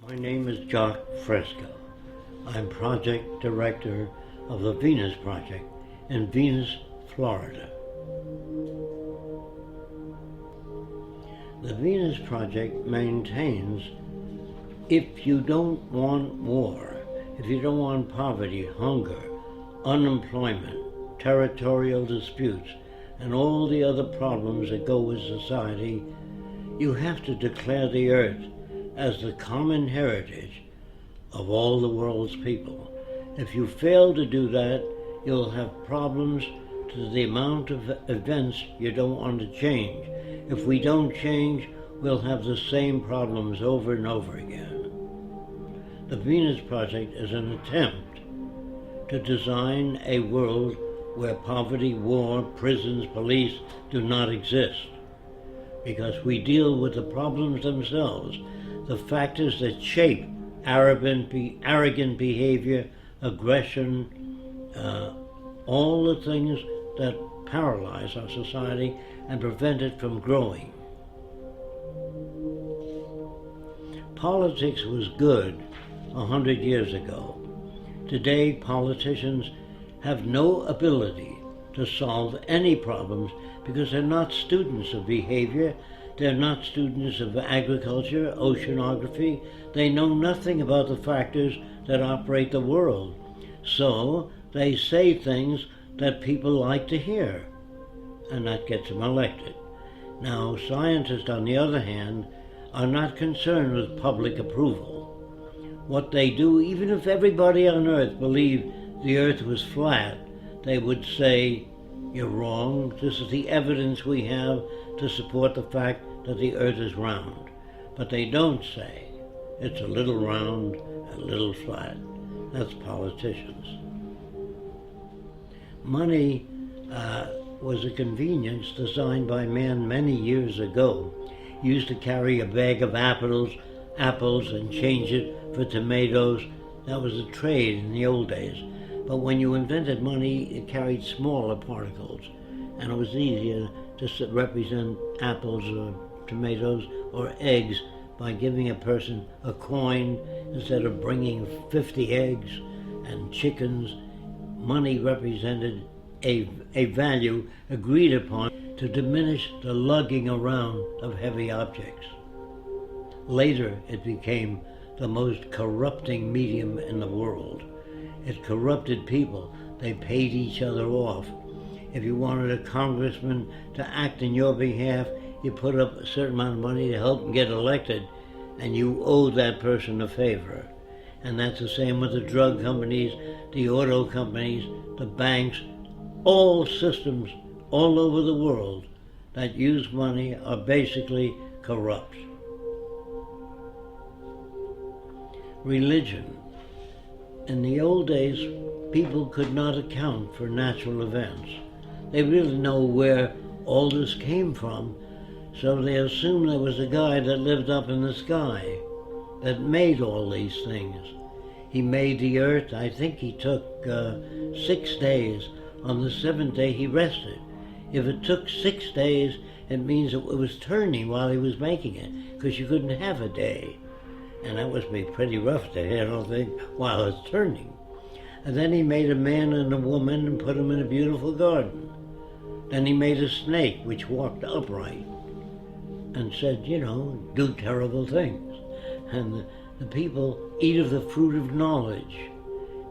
My name is Jacque Fresco. I'm project director of the Venus Project in Venus, Florida. The Venus Project maintains if you don't want war, if you don't want poverty, hunger, unemployment, territorial disputes, and all the other problems that go with society, you have to declare the earth as the common heritage of all the world's people. If you fail to do that, you'll have problems to the amount of events you don't want to change. If we don't change, we'll have the same problems over and over again. The Venus Project is an attempt to design a world where poverty, war, prisons, police do not exist, because we deal with the problems themselves, the factors that shape arrogant behavior, aggression, all the things that paralyze our society and prevent it from growing. Politics was good 100 years ago. Today, politicians have no ability to solve any problems because they're not students of behavior, they're not students of agriculture, oceanography, they know nothing about the factors that operate the world. So they say things that people like to hear, and that gets them elected. Now, scientists, on the other hand, are not concerned with public approval. What they do, even if everybody on Earth believed the Earth was flat, they would say, "You're wrong. This is the evidence we have to support the fact that the Earth is round." But they don't say, it's a little round, a little flat. That's politicians. Money was a convenience designed by man many years ago. He used to carry a bag of apples and change it for tomatoes. That was a trade in the old days. But when you invented money, it carried smaller particles, and it was easier to represent apples or tomatoes or eggs by giving a person a coin instead of bringing 50 eggs and chickens. Money represented a value agreed upon to diminish the lugging around of heavy objects. Later, it became the most corrupting medium in the world. It corrupted people. They paid each other off. If you wanted a congressman to act in your behalf, you put up a certain amount of money to help him get elected, and you owed that person a favor. And that's the same with the drug companies, the auto companies, the banks. All systems all over the world that use money are basically corrupt. Religion. In the old days, people could not account for natural events. They really know where all this came from, so they assumed there was a guy that lived up in the sky that made all these things. He made the earth. I think he took 6 days. On the 7th day, he rested. If it took 6 days, it means it was turning while he was making it, because you couldn't have a day. And that must be pretty rough to handle things while it's turning. And then he made a man and a woman and put them in a beautiful garden. Then he made a snake which walked upright and said, do terrible things. And the people eat of the fruit of knowledge.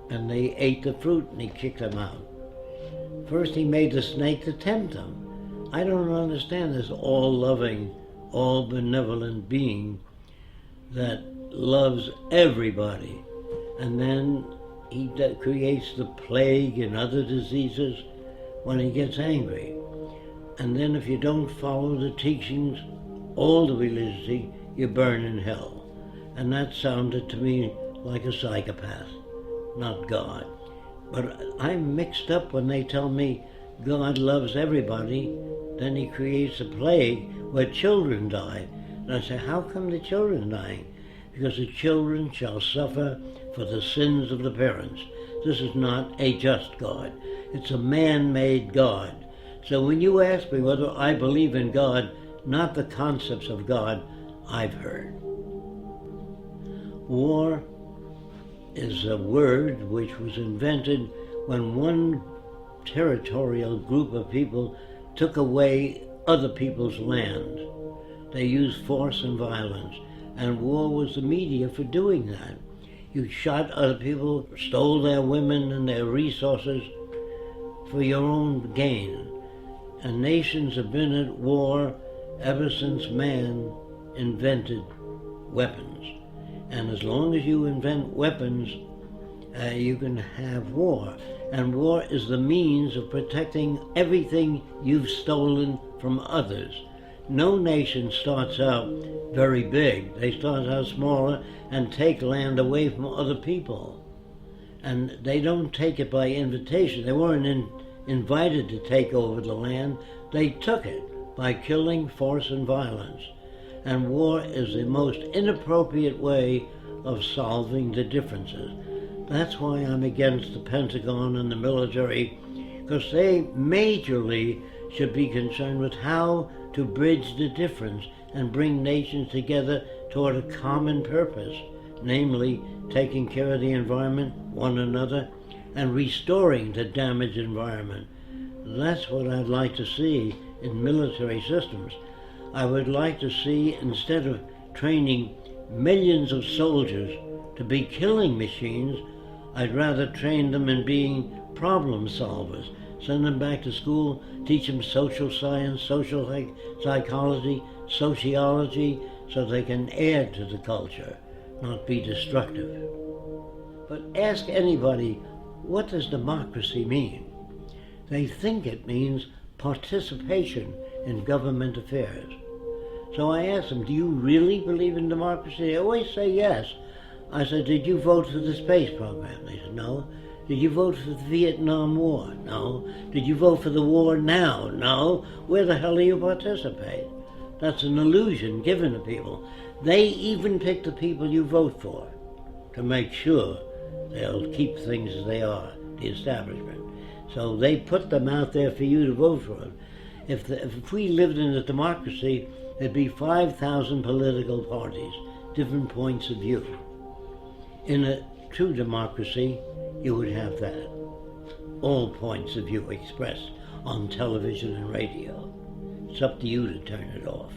And they ate the fruit and he kicked them out. First he made the snake to tempt them. I don't understand this all-loving, all-benevolent being that loves everybody. And then he creates the plague and other diseases when he gets angry. And then if you don't follow the teachings, all the religiosity, you burn in hell. And that sounded to me like a psychopath, not God. But I'm mixed up when they tell me God loves everybody, then he creates a plague where children die. And I say, how come the children are dying? Because the children shall suffer for the sins of the parents. This is not a just God. It's a man-made God. So when you ask me whether I believe in God, not the concepts of God I've heard. War is a word which was invented when one territorial group of people took away other people's land. They used force and violence, and war was the media for doing that. You shot other people, stole their women and their resources for your own gain. And nations have been at war ever since man invented weapons. And as long as you invent weapons, you can have war. And war is the means of protecting everything you've stolen from others. No nation starts out very big. They start out smaller and take land away from other people. And they don't take it by invitation. They weren't invited to take over the land. They took it by killing, force, and violence. And war is the most inappropriate way of solving the differences. That's why I'm against the Pentagon and the military, because they majorly should be concerned with how to bridge the difference and bring nations together toward a common purpose, namely taking care of the environment, one another, and restoring the damaged environment. That's what I'd like to see in military systems. I would like to see, instead of training millions of soldiers to be killing machines, I'd rather train them in being problem solvers. Send them back to school, teach them social science, social psychology, sociology, so they can add to the culture, not be destructive. But ask anybody, what does democracy mean? They think it means participation in government affairs. So I asked them, do you really believe in democracy? They always say yes. I said, did you vote for the space program? They said, no. Did you vote for the Vietnam War? No. Did you vote for the war now? No. Where the hell do you participate? That's an illusion given to people. They even pick the people you vote for to make sure they'll keep things as they are, the establishment. So they put them out there for you to vote for them. If we lived in a democracy, there'd be 5,000 political parties, different points of view. In a true democracy, you would have that. All points of view expressed on television and radio. It's up to you to turn it off.